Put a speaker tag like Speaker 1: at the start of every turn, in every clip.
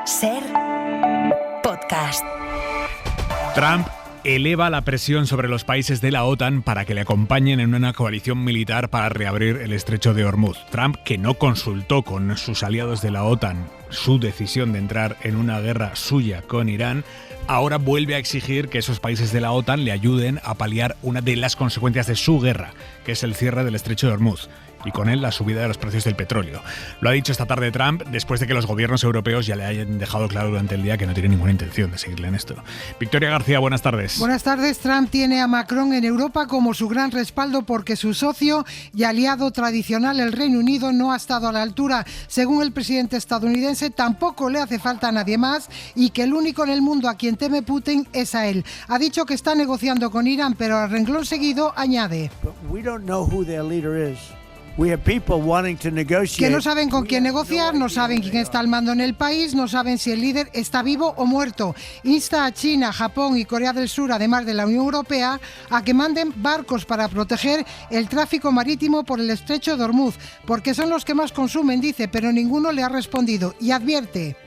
Speaker 1: SER Podcast.
Speaker 2: Trump eleva la presión sobre los países de la OTAN para que le acompañen en una coalición militar para reabrir el estrecho de Hormuz. Trump, que no consultó con sus aliados de la OTAN su decisión de entrar en una guerra suya con Irán, ahora vuelve a exigir que esos países de la OTAN le ayuden a paliar una de las consecuencias de su guerra, que es el cierre del estrecho de Hormuz, y con él la subida de los precios del petróleo. Lo ha dicho esta tarde Trump después de que los gobiernos europeos ya le hayan dejado claro durante el día que no tienen ninguna intención de seguirle en esto. Victoria García, buenas tardes.
Speaker 3: Buenas tardes. Trump tiene a Macron en Europa como su gran respaldo porque su socio y aliado tradicional, el Reino Unido, no ha estado a la altura. Según el presidente estadounidense, tampoco le hace falta a nadie más y que el único en el mundo a quien teme Putin es a él. Ha dicho que está negociando con Irán, pero al renglón seguido añade: que no saben con quién negociar, no saben quién está al mando en el país, no saben si el líder está vivo o muerto. Insta a China, Japón y Corea del Sur, además de la Unión Europea, a que manden barcos para proteger el tráfico marítimo por el estrecho de Hormuz, porque son los que más consumen, dice, pero ninguno le ha respondido. Y advierte: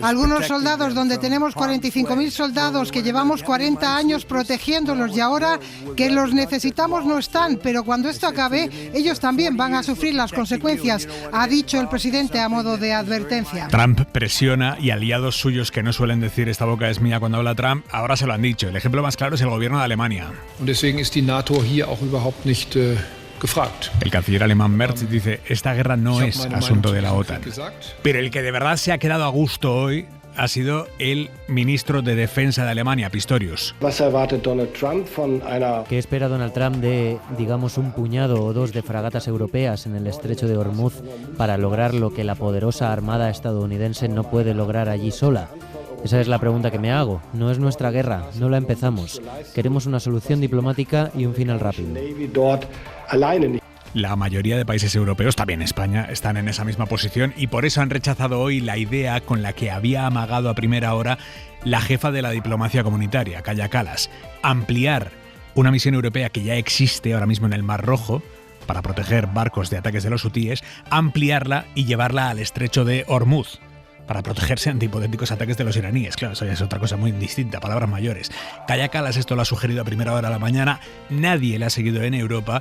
Speaker 3: algunos soldados donde tenemos 45.000 soldados que llevamos 40 años protegiéndolos y ahora que los necesitamos no están, pero cuando esto acabe ellos también van a sufrir las consecuencias, ha dicho el presidente a modo de advertencia.
Speaker 2: Trump presiona y aliados suyos que no suelen decir esta boca es mía cuando habla Trump, ahora se lo han dicho. El ejemplo más claro es el gobierno de Alemania. El canciller alemán Merz dice: esta guerra no es asunto de la OTAN. Pero el que de verdad se ha quedado a gusto hoy ha sido el ministro de Defensa de Alemania, Pistorius.
Speaker 4: ¿Qué espera Donald Trump de, digamos, un puñado o dos de fragatas europeas en el estrecho de Hormuz para lograr lo que la poderosa armada estadounidense no puede lograr allí sola? Esa es la pregunta que me hago. No es nuestra guerra, no la empezamos. Queremos una solución diplomática y un final rápido.
Speaker 2: La mayoría de países europeos, también España, están en esa misma posición y por eso han rechazado hoy la idea con la que había amagado a primera hora la jefa de la diplomacia comunitaria, Kaja Kallas: ampliar una misión europea que ya existe ahora mismo en el Mar Rojo para proteger barcos de ataques de los hutíes, ampliarla y llevarla al estrecho de Hormuz para protegerse ante hipotéticos ataques de los iraníes. Claro, eso ya es otra cosa muy distinta, palabras mayores. Kaja Kallas esto lo ha sugerido a primera hora de la mañana, nadie le ha seguido en Europa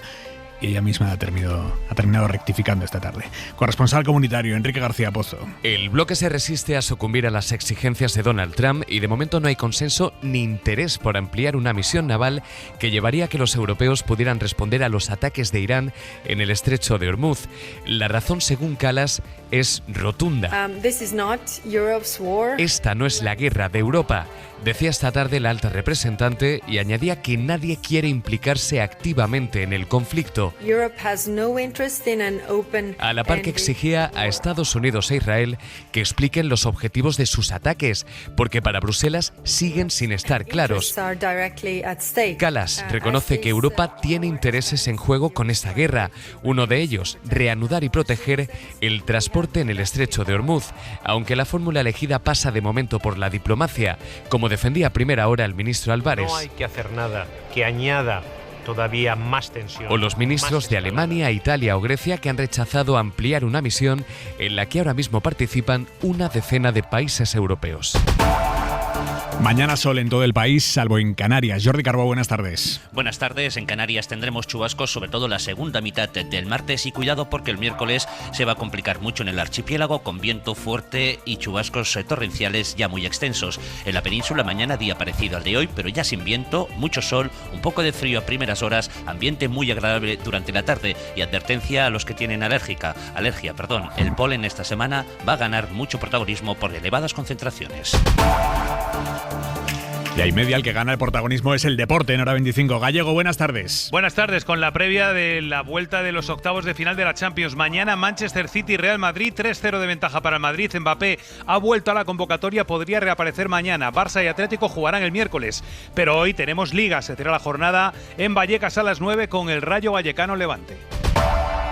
Speaker 2: y ella misma ha terminado rectificando esta tarde. Corresponsal comunitario, Enrique García Pozo.
Speaker 5: El bloque se resiste a sucumbir a las exigencias de Donald Trump y de momento no hay consenso ni interés por ampliar una misión naval que llevaría a que los europeos pudieran responder a los ataques de Irán en el estrecho de Hormuz. La razón, según Kallas, es rotunda. Esta no es la guerra de Europa, decía esta tarde la alta representante, y añadía que nadie quiere implicarse activamente en el conflicto. A la par que exigía a Estados Unidos e Israel que expliquen los objetivos de sus ataques, porque para Bruselas siguen sin estar claros. Kallas reconoce que Europa tiene intereses en juego con esta guerra. Uno de ellos, reanudar y proteger el transporte en el estrecho de Hormuz, aunque la fórmula elegida pasa de momento por la diplomacia, como defendía a primera hora el ministro Álvarez.
Speaker 6: No hay que hacer nada que añada todavía más tensión.
Speaker 5: O los ministros de Alemania, Italia o Grecia, que han rechazado ampliar una misión en la que ahora mismo participan una decena de países europeos.
Speaker 2: Mañana sol en todo el país, salvo en Canarias. Jordi Carbó, buenas tardes.
Speaker 7: Buenas tardes. En Canarias tendremos chubascos, sobre todo la segunda mitad del martes, y cuidado porque el miércoles se va a complicar mucho en el archipiélago con viento fuerte y chubascos torrenciales ya muy extensos. En la península mañana día parecido al de hoy, pero ya sin viento, mucho sol, un poco de frío a primeras horas, ambiente muy agradable durante la tarde y advertencia a los que tienen alergia. El polen esta semana va a ganar mucho protagonismo por elevadas concentraciones.
Speaker 2: Y ahí media, el que gana el protagonismo es el deporte en Hora 25. Gallego, buenas tardes.
Speaker 8: Buenas tardes, con la previa de la vuelta de los octavos de final de la Champions. Mañana Manchester City, Real Madrid, 3-0 de ventaja para el Madrid. Mbappé ha vuelto a la convocatoria, podría reaparecer mañana. Barça y Atlético jugarán el miércoles. Pero hoy tenemos Liga, se cierra la jornada en Vallecas a las 9 con el Rayo Vallecano Levante.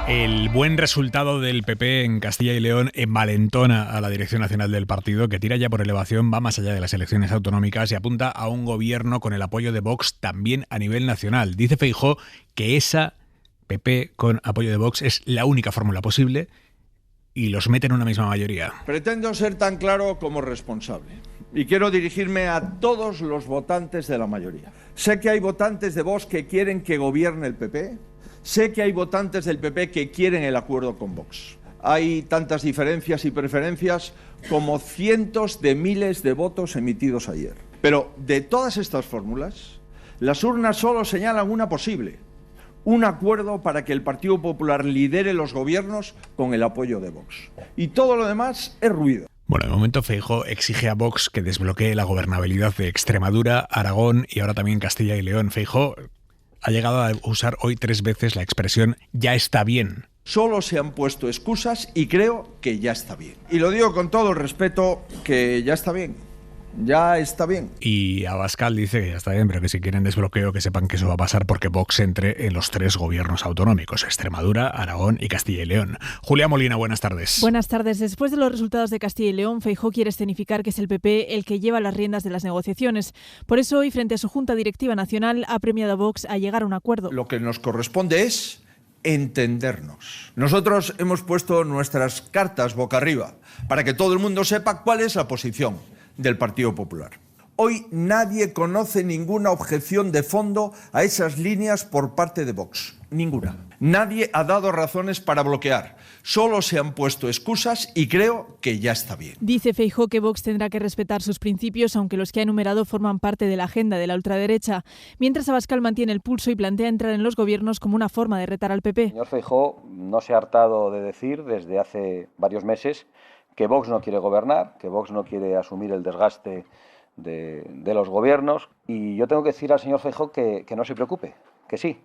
Speaker 2: El buen resultado del PP en Castilla y León envalentona a la Dirección Nacional del partido, que tira ya por elevación, va más allá de las elecciones autonómicas y apunta a un gobierno con el apoyo de Vox también a nivel nacional. Dice Feijóo que esa PP con apoyo de Vox es la única fórmula posible y los mete en una misma mayoría.
Speaker 9: Pretendo ser tan claro como responsable y quiero dirigirme a todos los votantes de la mayoría. Sé que hay votantes de Vox que quieren que gobierne el PP, sé que hay votantes del PP que quieren el acuerdo con Vox. Hay tantas diferencias y preferencias como cientos de miles de votos emitidos ayer. Pero de todas estas fórmulas, las urnas solo señalan una posible: un acuerdo para que el Partido Popular lidere los gobiernos con el apoyo de Vox. Y todo lo demás es ruido.
Speaker 2: Bueno, de momento Feijóo exige a Vox que desbloquee la gobernabilidad de Extremadura, Aragón y ahora también Castilla y León. Feijóo ha llegado a usar hoy 3 veces la expresión "ya está bien".
Speaker 9: Solo se han puesto excusas y creo que ya está bien. Y lo digo con todo el respeto, que ya está bien. Ya está bien.
Speaker 2: Y Abascal dice que ya está bien, pero que si quieren desbloqueo que sepan que eso va a pasar porque Vox entre en los 3 gobiernos autonómicos: Extremadura, Aragón y Castilla y León. Julia Molina, buenas tardes.
Speaker 10: Buenas tardes. Después de los resultados de Castilla y León, Feijóo quiere escenificar que es el PP el que lleva las riendas de las negociaciones. Por eso hoy, frente a su Junta Directiva Nacional, ha premiado a Vox a llegar a un acuerdo.
Speaker 9: Lo que nos corresponde es entendernos. Nosotros hemos puesto nuestras cartas boca arriba para que todo el mundo sepa cuál es la posición del Partido Popular. Hoy nadie conoce ninguna objeción de fondo a esas líneas por parte de Vox. Ninguna. Nadie ha dado razones para bloquear. Solo se han puesto excusas y creo que ya está bien.
Speaker 10: Dice Feijóo que Vox tendrá que respetar sus principios, aunque los que ha enumerado forman parte de la agenda de la ultraderecha. Mientras Abascal mantiene el pulso y plantea entrar en los gobiernos como una forma de retar al PP.
Speaker 11: El señor Feijóo no se ha hartado de decir desde hace varios meses que Vox no quiere gobernar, que Vox no quiere asumir el desgaste de los gobiernos. Y yo tengo que decir al señor Feijóo que no se preocupe, que sí,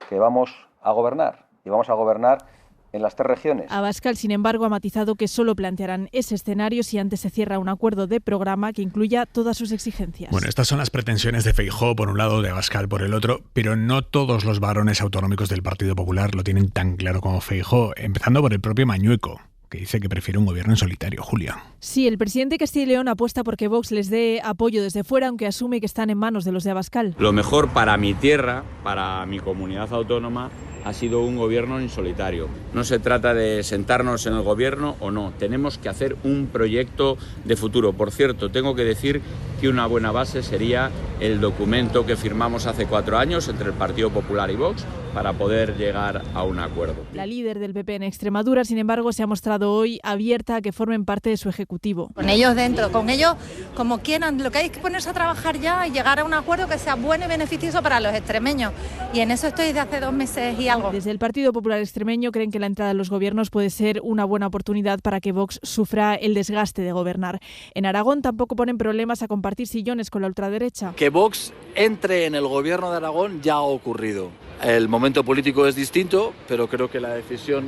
Speaker 11: que vamos a gobernar y vamos a gobernar en las 3 regiones.
Speaker 10: Abascal, sin embargo, ha matizado que solo plantearán ese escenario si antes se cierra un acuerdo de programa que incluya todas sus exigencias.
Speaker 2: Bueno, estas son las pretensiones de Feijóo por un lado, de Abascal por el otro, pero no todos los varones autonómicos del Partido Popular lo tienen tan claro como Feijóo, empezando por el propio Mañueco, que dice que prefiere un gobierno en solitario. Julia.
Speaker 10: Sí, el presidente de Castilla y León apuesta porque Vox les dé apoyo desde fuera, aunque asume que están en manos de los de Abascal.
Speaker 12: Lo mejor para mi tierra, para mi comunidad autónoma, ha sido un gobierno en solitario. No se trata de sentarnos en el gobierno o no, tenemos que hacer un proyecto de futuro. Por cierto, tengo que decir que una buena base sería el documento que firmamos hace 4 años entre el Partido Popular y Vox para poder llegar a un acuerdo.
Speaker 10: La líder del PP en Extremadura, sin embargo, se ha mostrado hoy abierta a que formen parte de su ejecutivo.
Speaker 13: Con ellos dentro, con ellos como quieran, lo que hay es que ponerse a trabajar ya y llegar a un acuerdo que sea bueno y beneficioso para los extremeños. Y en eso estoy desde hace 2 meses y algo.
Speaker 10: Desde el Partido Popular extremeño creen que la entrada en los gobiernos puede ser una buena oportunidad para que Vox sufra el desgaste de gobernar. En Aragón tampoco ponen problemas a compartir sillones con la ultraderecha.
Speaker 14: Que Vox entre en el gobierno de Aragón ya ha ocurrido. El momento político es distinto, pero creo que la decisión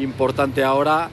Speaker 14: importante ahora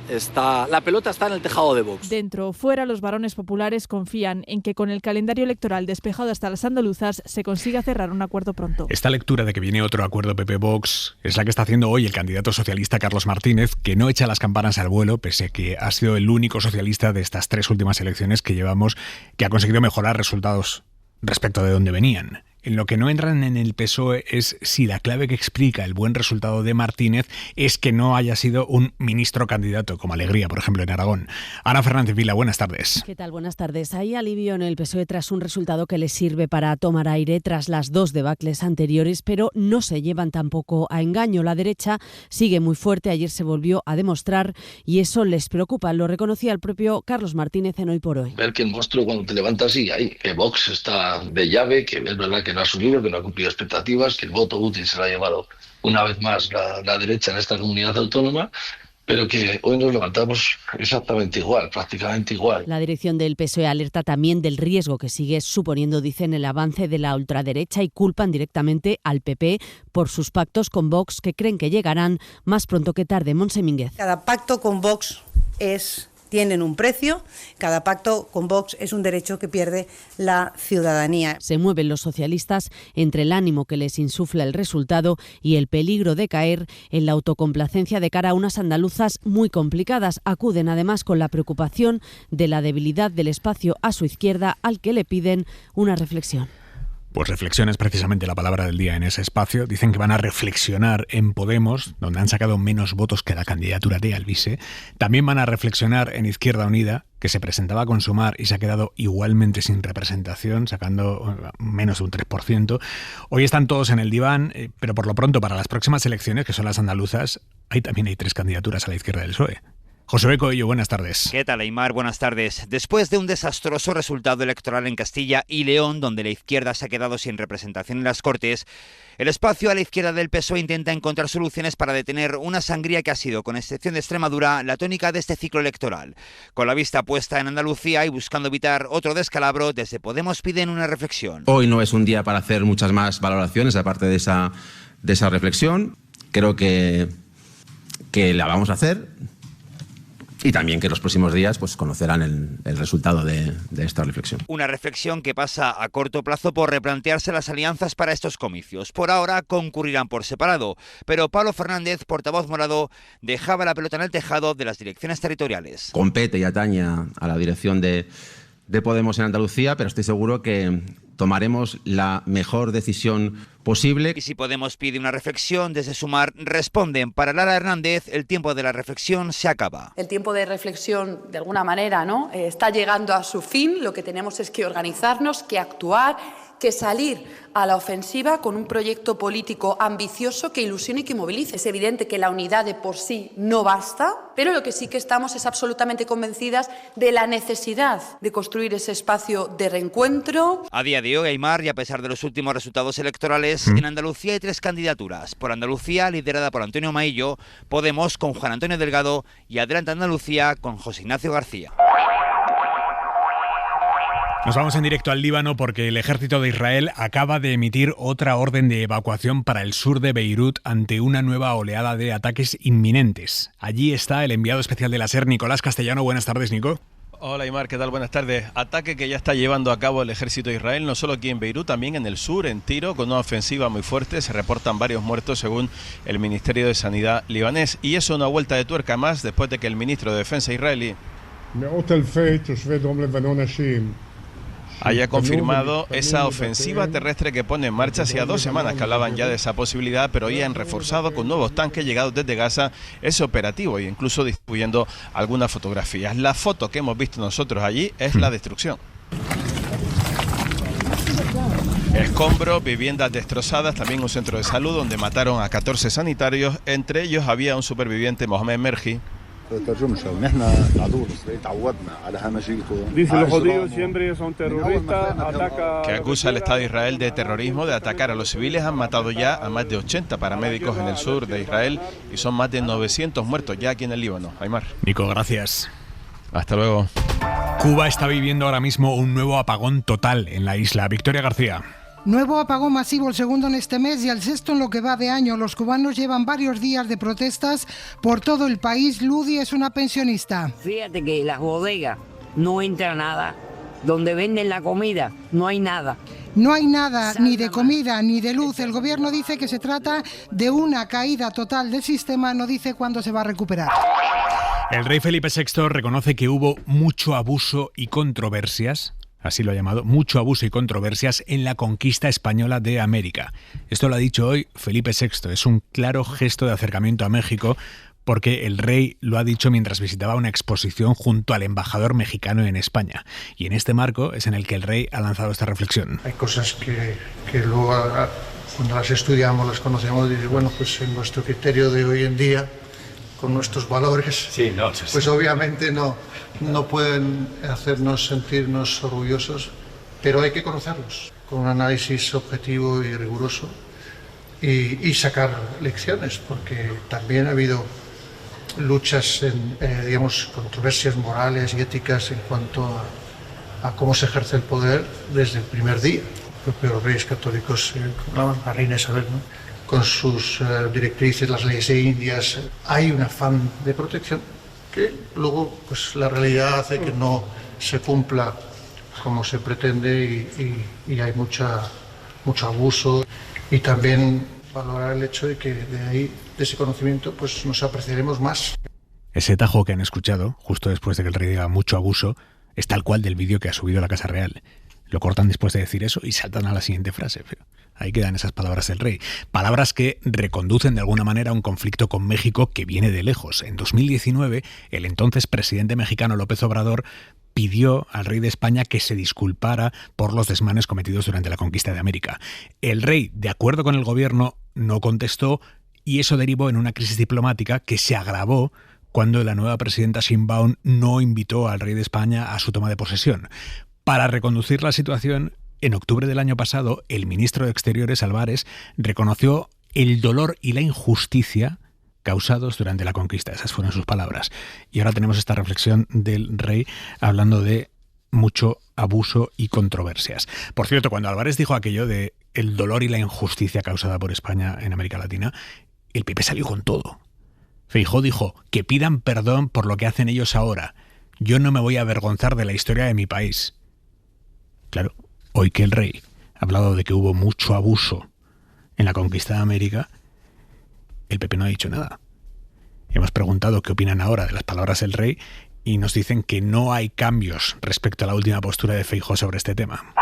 Speaker 14: la pelota está en el tejado de Vox.
Speaker 10: Dentro o fuera, los varones populares confían en que con el calendario electoral despejado hasta las andaluzas se consiga cerrar un acuerdo pronto.
Speaker 2: Esta lectura de que viene otro acuerdo PP-Vox es la que está haciendo hoy el candidato socialista Carlos Martínez, que no echa las campanas al vuelo, pese a que ha sido el único socialista de estas 3 últimas elecciones que llevamos que ha conseguido mejorar resultados respecto de donde venían. En lo que no entran en el PSOE es si la clave que explica el buen resultado de Martínez es que no haya sido un ministro candidato, como Alegría, por ejemplo, en Aragón. Ana Fernández Vila, buenas tardes.
Speaker 15: ¿Qué tal? Buenas tardes. Hay alivio en el PSOE tras un resultado que les sirve para tomar aire tras las 2 debacles anteriores, pero no se llevan tampoco a engaño. La derecha sigue muy fuerte, ayer se volvió a demostrar y eso les preocupa. Lo reconocía el propio Carlos Martínez en Hoy por Hoy.
Speaker 16: Ver que el monstruo cuando te levantas sigue ahí, que Vox está de llave, que es verdad que no ha subido, que no ha cumplido expectativas, que el voto útil se lo ha llevado una vez más la derecha en esta comunidad autónoma, pero que hoy nos levantamos exactamente igual, prácticamente igual.
Speaker 15: La dirección del PSOE alerta también del riesgo que sigue suponiendo, dicen, el avance de la ultraderecha y culpan directamente al PP por sus pactos con Vox que creen que llegarán más pronto que tarde. Montse Mínguez.
Speaker 17: Cada pacto con Vox tienen un precio, cada pacto con Vox es un derecho que pierde la ciudadanía.
Speaker 15: Se mueven los socialistas entre el ánimo que les insufla el resultado y el peligro de caer en la autocomplacencia de cara a unas andaluzas muy complicadas. Acuden además con la preocupación de la debilidad del espacio a su izquierda al que le piden una reflexión.
Speaker 2: Pues reflexión es precisamente la palabra del día en ese espacio. Dicen que van a reflexionar en Podemos, donde han sacado menos votos que la candidatura de Alvise. También van a reflexionar en Izquierda Unida, que se presentaba con Sumar y se ha quedado igualmente sin representación, sacando menos de un 3%. Hoy están todos en el diván, pero por lo pronto para las próximas elecciones, que son las andaluzas, también hay 3 candidaturas a la izquierda del PSOE. José Becoello, buenas tardes.
Speaker 18: ¿Qué tal, Aimar? Buenas tardes. Después de un desastroso resultado electoral en Castilla y León, donde la izquierda se ha quedado sin representación en las Cortes, el espacio a la izquierda del PSOE intenta encontrar soluciones para detener una sangría que ha sido, con excepción de Extremadura, la tónica de este ciclo electoral. Con la vista puesta en Andalucía y buscando evitar otro descalabro, desde Podemos piden una reflexión.
Speaker 19: Hoy no es un día para hacer muchas más valoraciones, aparte de esa reflexión. Creo que la vamos a hacer. Y también que los próximos días pues conocerán el resultado de esta reflexión.
Speaker 18: Una reflexión que pasa a corto plazo por replantearse las alianzas para estos comicios. Por ahora concurrirán por separado, pero Pablo Fernández, portavoz morado, dejaba la pelota en el tejado de las direcciones territoriales.
Speaker 19: Compete y atañe a la dirección de Podemos en Andalucía, pero estoy seguro que tomaremos la mejor decisión posible.
Speaker 18: Y si Podemos pide una reflexión, desde Sumar responden: para Lara Hernández, el tiempo de la reflexión se acaba.
Speaker 20: El tiempo de reflexión, de alguna manera, ¿no? Está llegando a su fin. Lo que tenemos es que organizarnos, que actuar, que salir a la ofensiva con un proyecto político ambicioso que ilusione y que movilice. Es evidente que la unidad de por sí no basta, pero lo que sí que estamos es absolutamente convencidas de la necesidad de construir ese espacio de reencuentro.
Speaker 18: A día de hoy, Aimar, y a pesar de los últimos resultados electorales, en Andalucía hay 3 candidaturas. Por Andalucía, liderada por Antonio Maillo, Podemos con Juan Antonio Delgado y Adelante Andalucía con José Ignacio García.
Speaker 2: Nos vamos en directo al Líbano porque el ejército de Israel acaba de emitir otra orden de evacuación para el sur de Beirut ante una nueva oleada de ataques inminentes. Allí está el enviado especial de la SER, Nicolás Castellano. Buenas tardes, Nico.
Speaker 21: Hola, Aimar, ¿qué tal? Buenas tardes. Ataque que ya está llevando a cabo el ejército de Israel, no solo aquí en Beirut, también en el sur, en Tiro, con una ofensiva muy fuerte. Se reportan varios muertos según el Ministerio de Sanidad libanés. Y eso una vuelta de tuerca más después de que el ministro de Defensa israelí haya confirmado esa ofensiva terrestre que pone en marcha. Hacía 2 semanas que hablaban ya de esa posibilidad, pero hoy han reforzado con nuevos tanques llegados desde Gaza ese operativo e incluso distribuyendo algunas fotografías. La foto que hemos visto nosotros allí es la destrucción. Escombros, viviendas destrozadas, también un centro de salud donde mataron a 14 sanitarios. Entre ellos había un superviviente, Mohamed Merhi.
Speaker 22: Dice, los judíos siempre son terroristas,
Speaker 21: que acusa al Estado de Israel de terrorismo, de atacar a los civiles. Han matado ya a más de 80 paramédicos en el sur de Israel y son más de 900 muertos ya aquí en el Líbano. Aimar.
Speaker 2: Nico, gracias.
Speaker 21: Hasta luego.
Speaker 2: Cuba está viviendo ahora mismo un nuevo apagón total en la isla. Victoria García.
Speaker 3: Nuevo apagón masivo, el segundo en este mes y el 6º en lo que va de año. Los cubanos llevan varios días de protestas por todo el país. Ludi es una pensionista.
Speaker 23: Fíjate que las bodegas no entra nada. Donde venden la comida no hay nada.
Speaker 3: No hay nada, ni de comida, ni de luz. El gobierno dice que se trata de una caída total del sistema, no dice cuándo se va a recuperar.
Speaker 2: El rey Felipe VI reconoce que hubo mucho abuso y controversias, así lo ha llamado, mucho abuso y controversias en la conquista española de América. Esto lo ha dicho hoy Felipe VI. Es un claro gesto de acercamiento a México, porque el rey lo ha dicho mientras visitaba una exposición junto al embajador mexicano en España. Y en este marco es en el que el rey ha lanzado esta reflexión.
Speaker 24: Hay cosas que luego, cuando las estudiamos, las conocemos, y dices, bueno, pues en nuestro criterio de hoy en día, con nuestros valores, pues obviamente no pueden hacernos sentirnos orgullosos, pero hay que conocerlos con un análisis objetivo y riguroso y sacar lecciones, porque también ha habido luchas, controversias morales y éticas en cuanto a cómo se ejerce el poder desde el primer día. Los reyes católicos, la reina Isabel, ¿no?, con sus directrices, las leyes indias, hay un afán de protección que luego pues la realidad hace que no se cumpla como se pretende y hay mucho abuso, y también valorar el hecho de que de ahí, de ese conocimiento, pues nos apreciaremos más.
Speaker 2: Ese tajo que han escuchado, justo después de que el rey diga mucho abuso, es tal cual del vídeo que ha subido la Casa Real. Lo cortan después de decir eso y saltan a la siguiente frase. Pero ahí quedan esas palabras del rey. Palabras que reconducen de alguna manera a un conflicto con México que viene de lejos. En 2019, el entonces presidente mexicano López Obrador pidió al rey de España que se disculpara por los desmanes cometidos durante la conquista de América. El rey, de acuerdo con el gobierno, no contestó y eso derivó en una crisis diplomática que se agravó cuando la nueva presidenta Sheinbaum no invitó al rey de España a su toma de posesión. Para reconducir la situación, en octubre del año pasado, el ministro de Exteriores, Álvarez, reconoció el dolor y la injusticia causados durante la conquista. Esas fueron sus palabras. Y ahora tenemos esta reflexión del rey hablando de mucho abuso y controversias. Por cierto, cuando Álvarez dijo aquello de el dolor y la injusticia causada por España en América Latina, el PP salió con todo. Feijóo dijo que pidan perdón por lo que hacen ellos ahora. Yo no me voy a avergonzar de la historia de mi país. Claro, hoy que el rey ha hablado de que hubo mucho abuso en la conquista de América, el PP no ha dicho nada. Hemos preguntado qué opinan ahora de las palabras del rey y nos dicen que no hay cambios respecto a la última postura de Feijóo sobre este tema.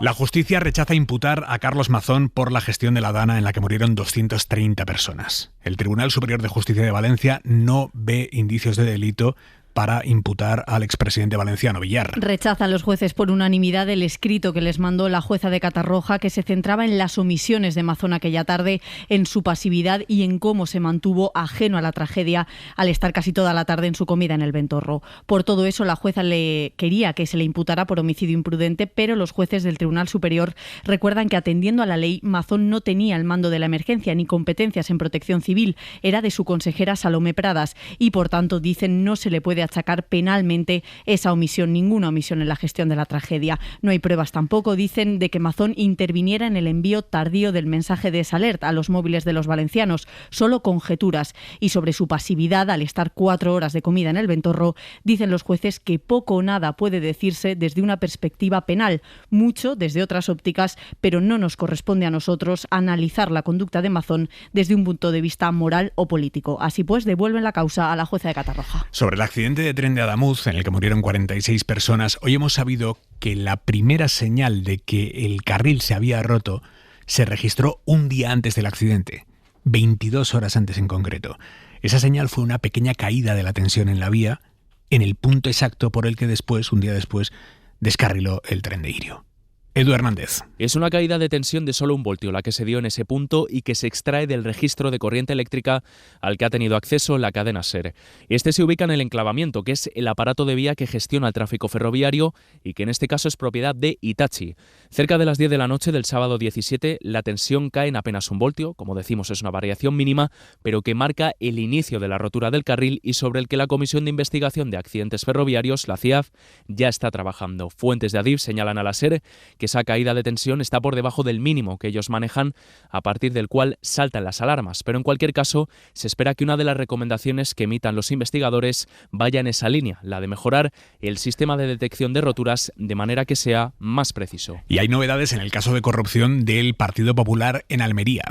Speaker 2: La justicia rechaza imputar a Carlos Mazón por la gestión de la Dana en la que murieron 230 personas. El Tribunal Superior de Justicia de Valencia no ve indicios de delito para imputar al expresidente valenciano Villar.
Speaker 1: Rechazan los jueces por unanimidad el escrito que les mandó la jueza de Catarroja, que se centraba en las omisiones de Mazón aquella tarde, en su pasividad y en cómo se mantuvo ajeno a la tragedia al estar casi toda la tarde en su comida en el Ventorro. Por todo eso, la jueza le quería que se le imputara por homicidio imprudente, pero los jueces del Tribunal Superior recuerdan que, atendiendo a la ley, Mazón no tenía el mando de la emergencia ni competencias en protección civil, era de su consejera Salomé Pradas y, por tanto, dicen, no se le puede achacar penalmente esa omisión, ninguna omisión en la gestión de la tragedia. No hay pruebas tampoco, dicen, de que Mazón interviniera en el envío tardío del mensaje de Salert a los móviles de los valencianos, solo conjeturas. Y sobre su pasividad al estar 4 horas de comida en el Ventorro, dicen los jueces que poco o nada puede decirse desde una perspectiva penal, mucho desde otras ópticas, pero no nos corresponde a nosotros analizar la conducta de Mazón desde un punto de vista moral o político. Así pues, devuelven la causa a la jueza de Catarroja.
Speaker 2: Sobre el accidente de tren de Adamuz, en el que murieron 46 personas, hoy hemos sabido que la primera señal de que el carril se había roto se registró un día antes del accidente, 22 horas antes en concreto. Esa señal fue una pequeña caída de la tensión en la vía, en el punto exacto por el que después, un día después, descarriló el tren de Irio. Edu Hernández.
Speaker 4: Es una caída de tensión de solo 1 voltio la que se dio en ese punto y que se extrae del registro de corriente eléctrica al que ha tenido acceso la cadena SER. Este se ubica en el enclavamiento, que es el aparato de vía que gestiona el tráfico ferroviario y que en este caso es propiedad de Hitachi. Cerca de las 10 de la noche del sábado 17, la tensión cae en apenas 1 voltio, como decimos es una variación mínima, pero que marca el inicio de la rotura del carril y sobre el que la Comisión de Investigación de Accidentes Ferroviarios, la CIAF, ya está trabajando. Fuentes de Adif señalan a la SER que esa caída de tensión está por debajo del mínimo que ellos manejan, a partir del cual saltan las alarmas. Pero en cualquier caso, se espera que una de las recomendaciones que emitan los investigadores vaya en esa línea, la de mejorar el sistema de detección de roturas de manera que sea más preciso.
Speaker 2: Y hay novedades en el caso de corrupción del Partido Popular en Almería.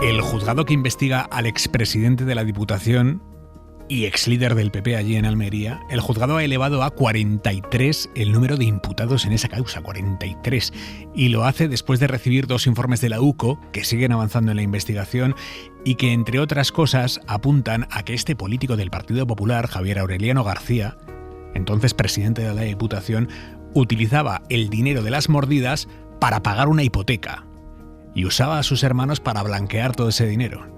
Speaker 2: El juzgado que investiga al expresidente de la Diputación y exlíder del PP allí en Almería, el juzgado ha elevado a 43 el número de imputados en esa causa, 43. Y lo hace después de recibir 2 informes de la UCO que siguen avanzando en la investigación y que, entre otras cosas, apuntan a que este político del Partido Popular, Javier Aureliano García, entonces presidente de la Diputación, utilizaba el dinero de las mordidas para pagar una hipoteca y usaba a sus hermanos para blanquear todo ese dinero.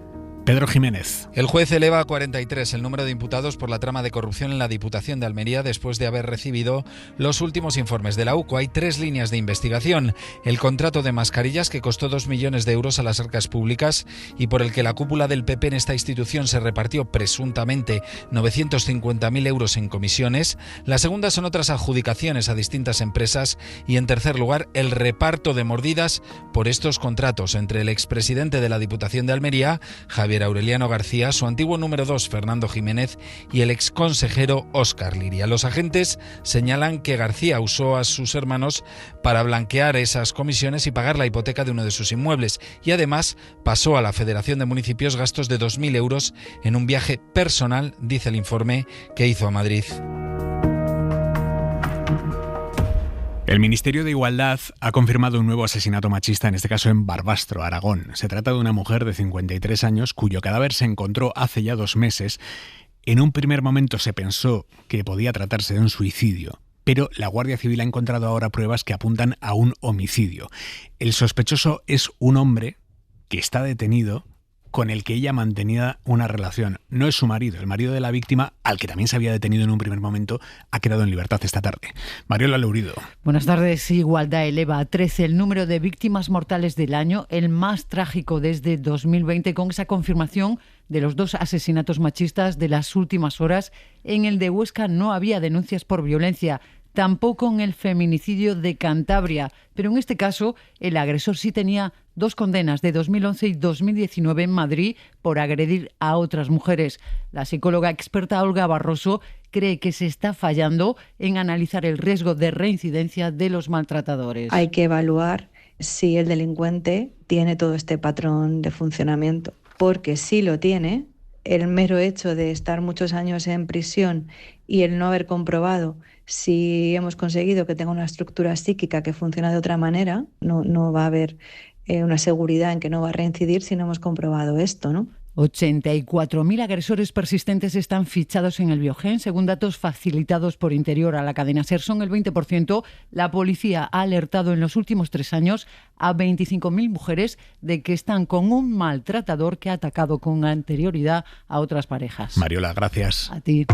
Speaker 2: Pedro Jiménez.
Speaker 5: El juez eleva a 43 el número de imputados por la trama de corrupción en la Diputación de Almería después de haber recibido los últimos informes de la UCO. Hay 3 líneas de investigación. El contrato de mascarillas, que costó 2 millones de euros a las arcas públicas y por el que la cúpula del PP en esta institución se repartió presuntamente 950.000 euros en comisiones. La segunda son otras adjudicaciones a distintas empresas y, en tercer lugar, el reparto de mordidas por estos contratos entre el expresidente de la Diputación de Almería, Javier Aureliano García, su antiguo número 2, Fernando Jiménez, y el exconsejero Óscar Liria. Los agentes señalan que García usó a sus hermanos para blanquear esas comisiones y pagar la hipoteca de uno de sus inmuebles, y además pasó a la Federación de Municipios gastos de 2.000 euros en un viaje personal, dice el informe, que hizo a Madrid.
Speaker 2: El Ministerio de Igualdad ha confirmado un nuevo asesinato machista, en este caso en Barbastro, Aragón. Se trata de una mujer de 53 años cuyo cadáver se encontró hace ya 2 meses. En un primer momento se pensó que podía tratarse de un suicidio, pero la Guardia Civil ha encontrado ahora pruebas que apuntan a un homicidio. El sospechoso es un hombre que está detenido, con el que ella mantenía una relación. No es su marido. El marido de la víctima, al que también se había detenido en un primer momento, ha quedado en libertad esta tarde. Mariola Lourido.
Speaker 6: Buenas tardes. Igualdad eleva a 13 el número de víctimas mortales del año, el más trágico desde 2020, con esa confirmación de los 2 asesinatos machistas de las últimas horas. En el de Huesca no había denuncias por violencia, tampoco en el feminicidio de Cantabria, pero en este caso el agresor sí tenía 2 condenas de 2011 y 2019 en Madrid por agredir a otras mujeres. La psicóloga experta Olga Barroso cree que se está fallando en analizar el riesgo de reincidencia de los maltratadores.
Speaker 7: Hay que evaluar si el delincuente tiene todo este patrón de funcionamiento, porque si lo tiene, el mero hecho de estar muchos años en prisión y el no haber comprobado si hemos conseguido que tenga una estructura psíquica que funciona de otra manera, no va a haber una seguridad en que no va a reincidir si no hemos comprobado esto, ¿no?
Speaker 6: 84.000 agresores persistentes están fichados en el Biogen, según datos facilitados por Interior a la cadena SER. Son el 20%. La policía ha alertado en los últimos 3 años a 25.000 mujeres de que están con un maltratador que ha atacado con anterioridad a otras parejas.
Speaker 2: Mariola, gracias.
Speaker 6: A ti.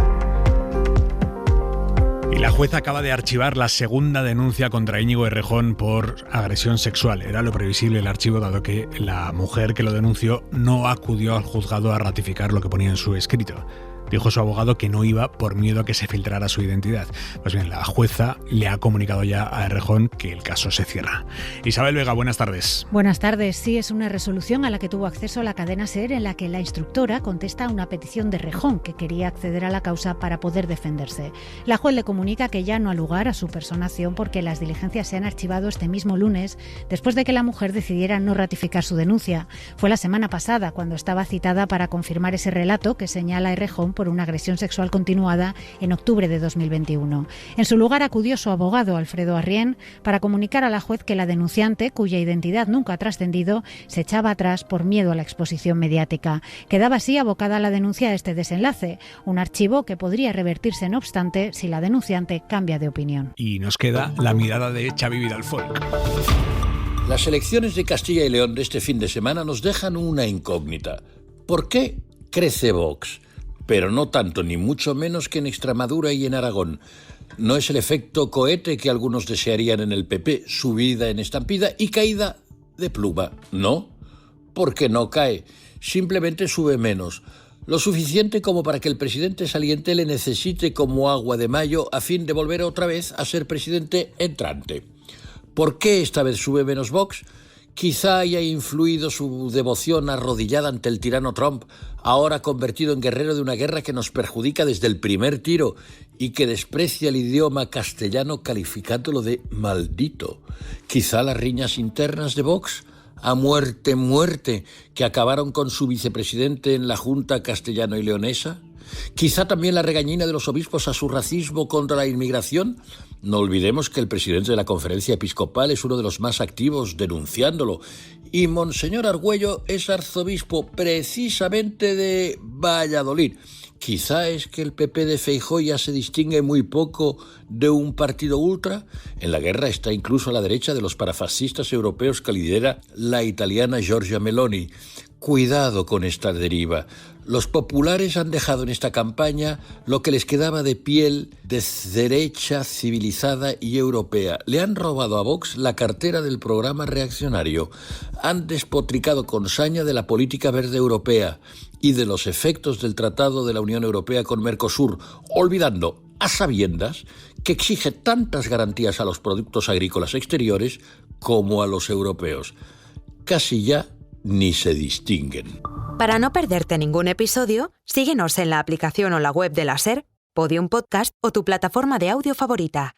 Speaker 2: Y la jueza acaba de archivar la segunda denuncia contra Íñigo Errejón por agresión sexual. Era lo previsible el archivo, dado que la mujer que lo denunció no acudió al juzgado a ratificar lo que ponía en su escrito. Dijo su abogado que no iba por miedo a que se filtrara su identidad. Pues bien, la jueza le ha comunicado ya a Errejón que el caso se cierra. Isabel Vega, buenas tardes.
Speaker 8: Buenas tardes. Sí, es una resolución a la que tuvo acceso la cadena SER, en la que la instructora contesta a una petición de Errejón, que quería acceder a la causa para poder defenderse. La juez le comunica que ya no ha lugar a su personación porque las diligencias se han archivado este mismo lunes, después de que la mujer decidiera no ratificar su denuncia. Fue la semana pasada cuando estaba citada para confirmar ese relato que señala Errejón por una agresión sexual continuada en octubre de 2021. En su lugar acudió su abogado, Alfredo Arrién, para comunicar a la juez que la denunciante, cuya identidad nunca ha trascendido, se echaba atrás por miedo a la exposición mediática. Quedaba así abocada la denuncia a este desenlace, un archivo que podría revertirse, no obstante, si la denunciante cambia de opinión.
Speaker 2: Y nos queda la mirada de Xavi Vidal-Folk.
Speaker 9: Las elecciones de Castilla y León de este fin de semana nos dejan una incógnita. ¿Por qué crece Vox? Pero no tanto, ni mucho menos que en Extremadura y en Aragón. No es el efecto cohete que algunos desearían en el PP, subida en estampida y caída de pluma. No, porque no cae, simplemente sube menos. Lo suficiente como para que el presidente saliente le necesite como agua de mayo a fin de volver otra vez a ser presidente entrante. ¿Por qué esta vez sube menos Vox? Quizá haya influido su devoción arrodillada ante el tirano Trump, ahora convertido en guerrero de una guerra que nos perjudica desde el primer tiro y que desprecia el idioma castellano calificándolo de maldito. Quizá las riñas internas de Vox, a muerte, que acabaron con su vicepresidente en la Junta castellano y leonesa. Quizá también la regañina de los obispos a su racismo contra la inmigración. No olvidemos que el presidente de la Conferencia Episcopal es uno de los más activos denunciándolo. Y Monseñor Argüello es arzobispo precisamente de Valladolid. Quizá es que el PP de Feijóo ya se distingue muy poco de un partido ultra. En la guerra está incluso a la derecha de los parafascistas europeos que lidera la italiana Giorgia Meloni. Cuidado con esta deriva. Los populares han dejado en esta campaña lo que les quedaba de piel de derecha civilizada y europea. Le han robado a Vox la cartera del programa reaccionario. Han despotricado con saña de la política verde europea y de los efectos del Tratado de la Unión Europea con Mercosur, olvidando a sabiendas que exige tantas garantías a los productos agrícolas exteriores como a los europeos. Casi ya ni se distinguen.
Speaker 25: Para no perderte ningún episodio, síguenos en la aplicación o la web de la SER, Podium Podcast o tu plataforma de audio favorita.